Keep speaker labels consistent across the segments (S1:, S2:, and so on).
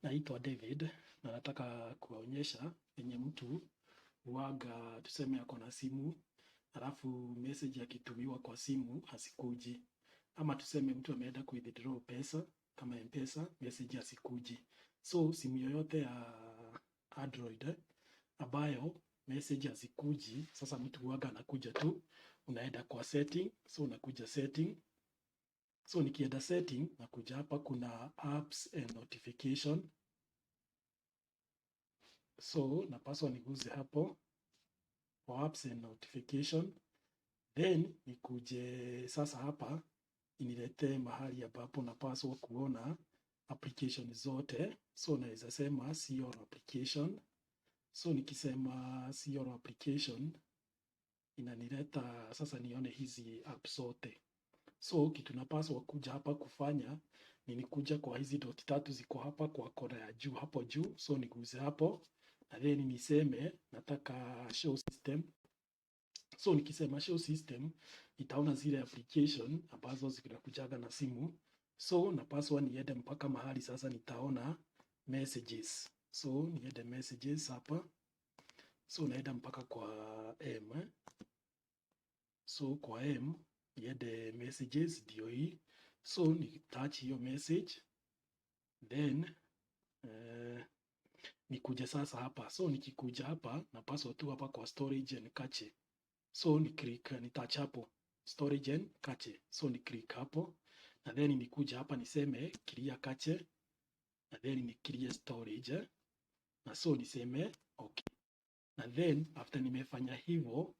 S1: Naitwa David na nataka kuwaonyesha yenye mtu huaga, tuseme ako na simu alafu message akitumiwa kwa simu hasikuji, ama tuseme mtu ameenda withdraw pesa kama M-Pesa, message hasikuji. So simu yoyote ya Android ambayo message hasikuji, sasa mtu huaga anakuja tu, unaenda kwa setting, so unakuja setting. So nikienda setting, nakuja hapa kuna apps and notification. So napaswa niguze hapo for apps and notification, then nikuje sasa hapa inilete mahali ambapo napaswa kuona application zote. So naweza sema see all application. So nikisema see all application inanileta sasa nione hizi app zote. So kitu napaswa kuja hapa kufanya ni nikuja kwa hizi dot tatu ziko hapa kwa kona ya juu hapo juu. So niguze hapo na then niseme nataka show system. So nikisema show system itaona zile application ambazo zinakujaga na simu. So napaswa niende mpaka mahali sasa nitaona messages. So niende messages hapa. So naenda mpaka kwa M. So kwa M niende messages ndio hii. So ni touch hiyo message, then nikuje sasa hapa. So nikikuja hapa napaswa tu hapa kwa storage and cache. So ni click, ni touch hapo storage and cache. So ni click hapo na then nikuja hapa niseme clear cache na then ni clear storage na so niseme okay. Na then after nimefanya hivyo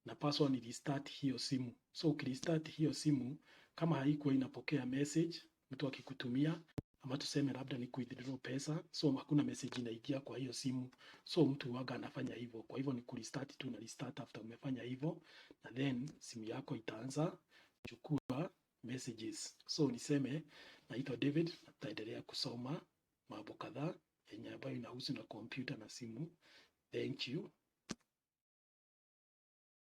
S1: napaswa ni restart hiyo simu. So ukirestart hiyo simu kama haikuwa inapokea message mtu akikutumia, ama tuseme labda ni withdraw pesa, so hakuna message inaingia kwa hiyo simu, so mtu huaga anafanya hivyo. Kwa hivyo ni kurestart tu, na restart after umefanya hivyo, na then simu yako itaanza kuchukua messages. So niseme naitwa David, nitaendelea kusoma mambo kadhaa yenye ambayo inahusu na kompyuta na simu. Thank you.